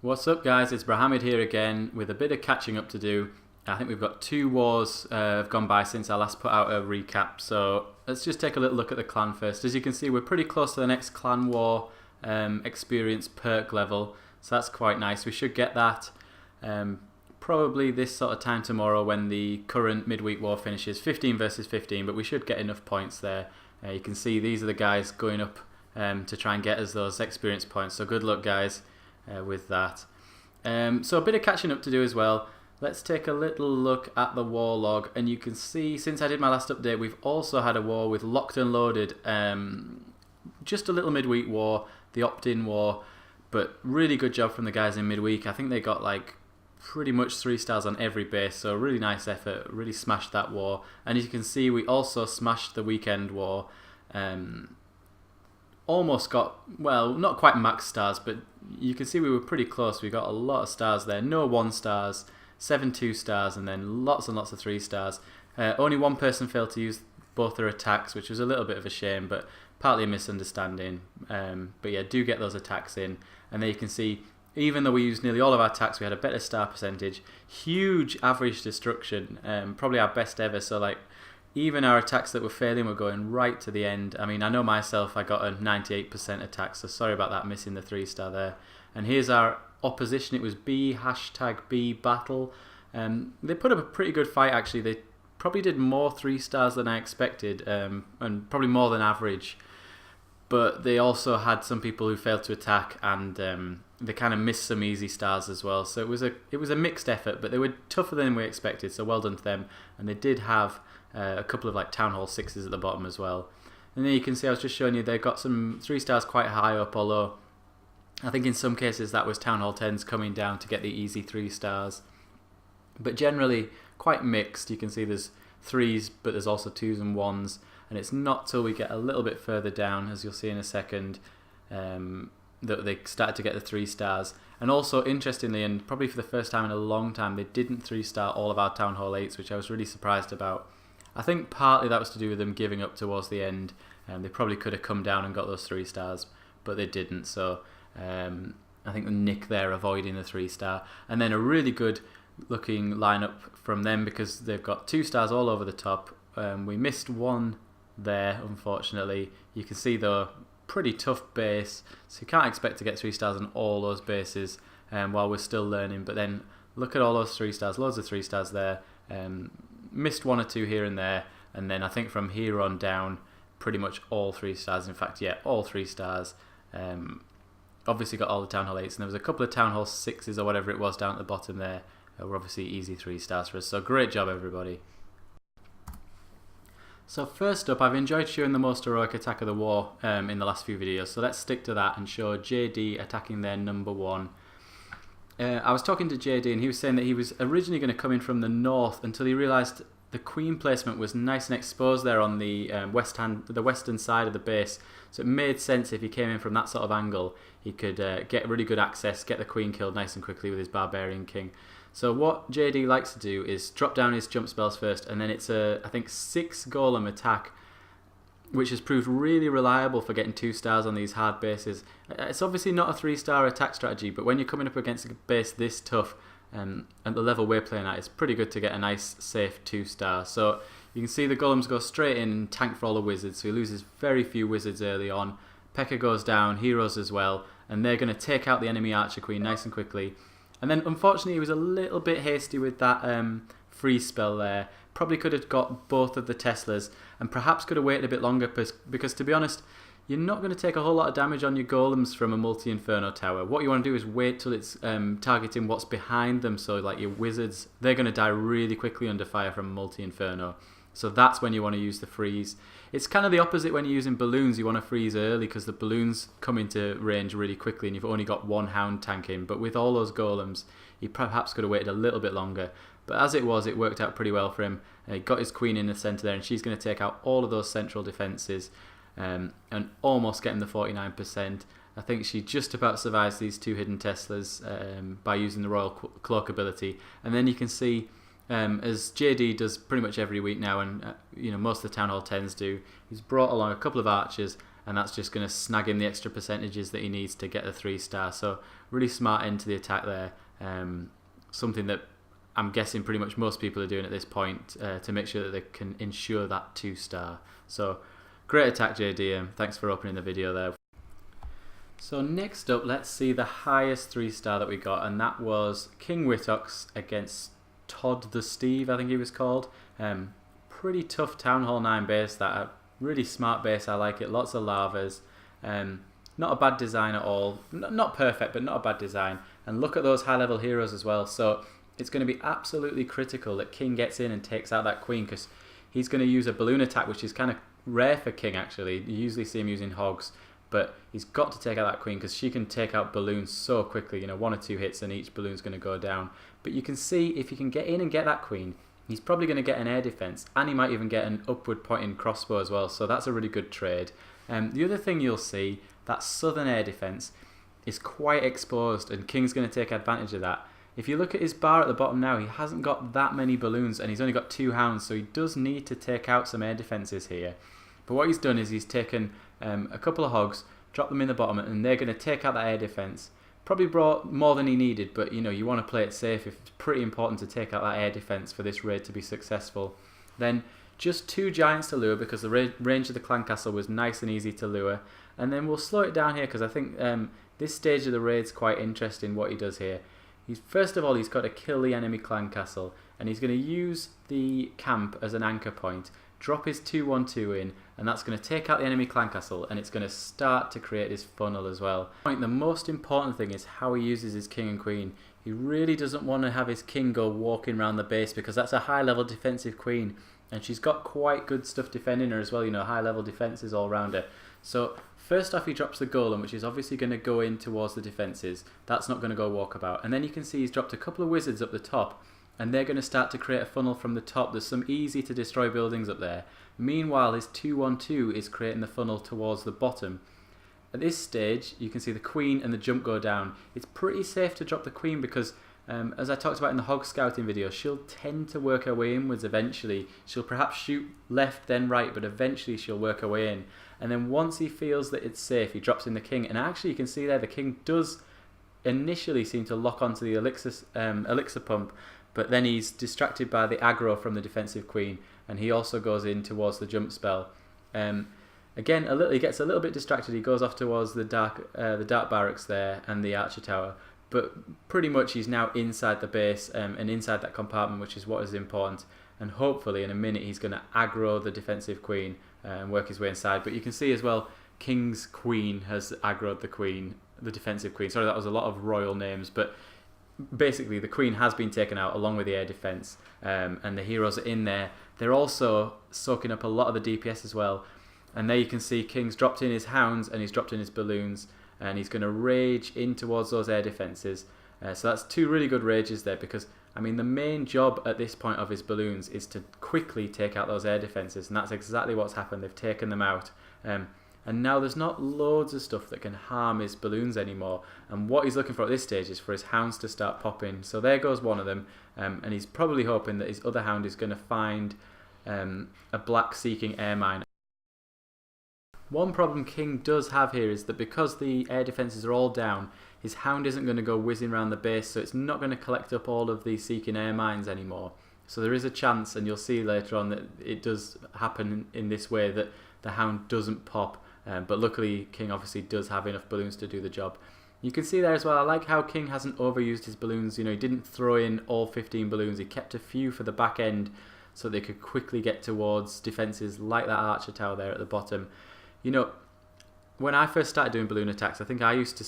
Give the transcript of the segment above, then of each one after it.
What's up guys, it's Brahamid here again with a bit of catching up to do. I think we've got 2 wars have gone by since I last put out a recap, so let's just take a little look at the clan first. As you can see, we're pretty close to the next clan war experience perk level, so that's quite nice. We should get that probably this sort of time tomorrow when the current midweek war finishes, 15 versus 15, but we should get enough points there. You can see these are the guys going up to try and get us those experience points, so good luck guys with that. So a bit of catching up to do as well. Let's take a little look at the war log, and you can see since I did my last update we've also had a war with Locked and Loaded, just a little midweek war, the opt-in war, but really good job from the guys in midweek. I think they got like pretty much 3 stars on every base, so really nice effort, really smashed that war. And as you can see, we also smashed the weekend war, almost got, well, not quite max stars, but you can see we were pretty close. We got a lot of stars there, no 1 stars, 7 2 stars, and then lots and lots of 3 stars. Only one person failed to use both their attacks, which was a little bit of a shame, but partly a misunderstanding. But yeah, do get those attacks in. And there you can see, even though we used nearly all of our attacks, we had a better star percentage. Huge average destruction, probably our best ever. So like, even our attacks that were failing were going right to the end. I mean, I know myself, I got a 98% attack, so sorry about that, missing the 3 star there. And here's our opposition. It was B battle. They put up a pretty good fight actually. They probably did more 3 stars than I expected, and probably more than average. But they also had some people who failed to attack, and they kind of missed some easy stars as well. So it was a mixed effort, but they were tougher than we expected. So well done to them. And they did have a couple of like Town Hall 6s at the bottom as well. And then you can see I was just showing you they got some 3 stars quite high up, although I think in some cases that was Town Hall 10s coming down to get the easy 3 stars. But generally quite mixed. You can see there's 3s, but there's also 2s and 1s. And it's not till we get a little bit further down, as you'll see in a second, that they started to get the 3 stars. And also, interestingly, and probably for the first time in a long time, they didn't 3-star all of our Town Hall 8s, which I was really surprised about. I think partly that was to do with them giving up towards the end. They probably could have come down and got those 3 stars, but they didn't. So I think the nick there avoiding the 3 star. And then a really good looking lineup from them because they've got 2 stars all over the top. We missed 1 there, unfortunately. You can see though, pretty tough base, so you can't expect to get 3 stars on all those bases while we're still learning. But then look at all those 3 stars, loads of 3 stars there. Missed 1 or 2 here and there, and then I think from here on down pretty much all 3 stars. In fact, yeah, all 3 stars. Obviously got all the Town Hall 8s, and there was a couple of Town Hall 6s or whatever it was down at the bottom there. Were obviously easy 3 stars for us, so great job everybody. So first up, I've enjoyed showing the most heroic attack of the war in the last few videos, so let's stick to that and show JD attacking their number 1. I was talking to JD and he was saying that he was originally going to come in from the north until he realised the queen placement was nice and exposed there on the western side of the base, so it made sense if he came in from that sort of angle he could get really good access, get the queen killed nice and quickly with his barbarian king. So what JD likes to do is drop down his jump spells first, and then it's a, I think, 6 golem attack, which has proved really reliable for getting 2 stars on these hard bases. It's obviously not a 3-star attack strategy, but when you're coming up against a base this tough, at the level we're playing at, it's pretty good to get a nice, safe 2-star. So you can see the golems go straight in and tank for all the wizards, so he loses very few wizards early on. Pekka goes down, heroes as well, and they're going to take out the enemy archer queen nice and quickly. And then unfortunately he was a little bit hasty with that freeze spell there. Probably could have got both of the Teslas and perhaps could have waited a bit longer because to be honest, you're not going to take a whole lot of damage on your golems from a multi-inferno tower. What you want to do is wait till it's targeting what's behind them, so like your wizards, they're going to die really quickly under fire from a multi-inferno. So that's when you want to use the freeze. It's kind of the opposite when you're using balloons. You want to freeze early because the balloons come into range really quickly and you've only got 1 hound tanking. But with all those golems, he perhaps could have waited a little bit longer. But as it was, it worked out pretty well for him. He got his queen in the centre there, and she's going to take out all of those central defences and almost get him the 49%. I think she just about survives these 2 hidden Teslas by using the Royal Cloak ability. And then you can see as JD does pretty much every week now, and you know, most of the Town Hall 10s do. He's brought along a couple of archers, and that's just going to snag him the extra percentages that he needs to get the 3-star. So really smart end to the attack there. Something that I'm guessing pretty much most people are doing at this point to make sure that they can ensure that 2-star. So great attack, JD. Thanks for opening the video there. So next up, let's see the highest 3-star that we got, and that was Kingwittoxc against Todd the Steve, I think he was called. Pretty tough Town Hall 9 base, that a really smart base. I like it. Lots of lavas. Not a bad design at all. Not perfect, but not a bad design. And look at those high level heroes as well. So it's going to be absolutely critical that King gets in and takes out that queen, because he's going to use a balloon attack, which is kind of rare for King actually. You usually see him using hogs, but he's got to take out that queen because she can take out balloons so quickly. You know, 1 or 2 hits and each balloon's going to go down. But you can see if he can get in and get that queen, he's probably going to get an air defense, and he might even get an upward pointing crossbow as well. So that's a really good trade. The other thing you'll see, that southern air defense is quite exposed, and King's going to take advantage of that. If you look at his bar at the bottom now, he hasn't got that many balloons, and he's only got 2 hounds, so he does need to take out some air defenses here. But what he's done is he's taken a couple of hogs, dropped them in the bottom, and they're going to take out that air defense. Probably brought more than he needed, but you know, you want to play it safe. It's pretty important to take out that air defense for this raid to be successful. Then just 2 giants to lure, because the range of the clan castle was nice and easy to lure. And then we'll slow it down here, because I think this stage of the raid's quite interesting what he does here. First of all, he's got to kill the enemy clan castle, and he's going to use the camp as an anchor point, drop his 2-1-2 in, and that's going to take out the enemy clan castle, and it's going to start to create his funnel as well. The most important thing is how he uses his king and queen. He really doesn't want to have his king go walking around the base, because that's a high level defensive queen, and she's got quite good stuff defending her as well, you know, high level defenses all around her. So first off, he drops the golem, which is obviously going to go in towards the defenses. That's not going to go walkabout. And then you can see he's dropped a couple of wizards up the top, and they're going to start to create a funnel from the top. There's some easy to destroy buildings up there. Meanwhile, his 2-1-2 is creating the funnel towards the bottom. At this stage, you can see the queen and the jump go down. It's pretty safe to drop the queen because, as I talked about in the hog scouting video, she'll tend to work her way inwards eventually. She'll perhaps shoot left then right, but eventually she'll work her way in. And then once he feels that it's safe, he drops in the king. And actually you can see there the king does initially seem to lock onto the elixir pump, but then he's distracted by the aggro from the defensive queen, and he also goes in towards the jump spell. Again, he gets a little bit distracted. He goes off towards the dark barracks there and the archer tower, but pretty much he's now inside the base and inside that compartment, which is what is important. And hopefully in a minute he's going to aggro the defensive queen and work his way inside. But you can see as well, King's queen has aggroed the defensive queen. Sorry, that was a lot of royal names, but basically the queen has been taken out along with the air defense, and the heroes are in there. They're also soaking up a lot of the DPS as well. And there you can see King's dropped in his hounds and he's dropped in his balloons, and he's going to rage in towards those air defenses. So that's 2 really good rages there, because I mean the main job at this point of his balloons is to quickly take out those air defenses, and that's exactly what's happened. They've taken them out, and now there's not loads of stuff that can harm his balloons anymore. And what he's looking for at this stage is for his hounds to start popping. So there goes one of them, and he's probably hoping that his other hound is going to find a black seeking air mine. One problem King does have here is that because the air defenses are all down, his hound isn't going to go whizzing around the base, so it's not going to collect up all of the seeking air mines anymore. So there is a chance, and you'll see later on, that it does happen in this way, that the hound doesn't pop. But luckily King obviously does have enough balloons to do the job. You can see there as well, I like how King hasn't overused his balloons. You know, he didn't throw in all 15 balloons, he kept a few for the back end so they could quickly get towards defenses like that archer tower there at the bottom. You know, when I first started doing balloon attacks, I think I used to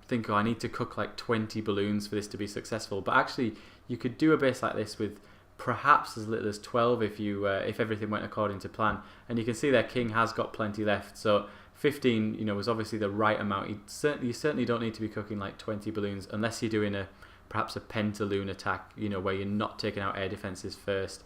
think, oh, I need to cook like 20 balloons for this to be successful. But actually, you could do a base like this with perhaps as little as 12 if everything went according to plan. And you can see there King has got plenty left. So 15, you know, was obviously the right amount. You certainly don't need to be cooking like 20 balloons unless you're doing perhaps a pentaloon attack, you know, where you're not taking out air defenses first.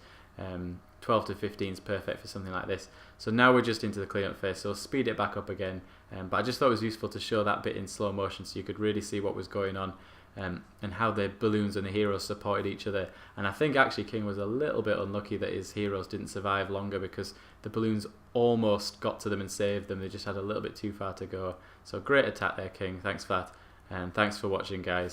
12 to 15 is perfect for something like this. So now we're just into the cleanup phase, so speed it back up again. But I just thought it was useful to show that bit in slow motion so you could really see what was going on. and how the balloons and the heroes supported each other. And I think actually King was a little bit unlucky that his heroes didn't survive longer, because the balloons almost got to them and saved them. They just had a little bit too far to go. So great attack there, King. Thanks for that, and thanks for watching, guys.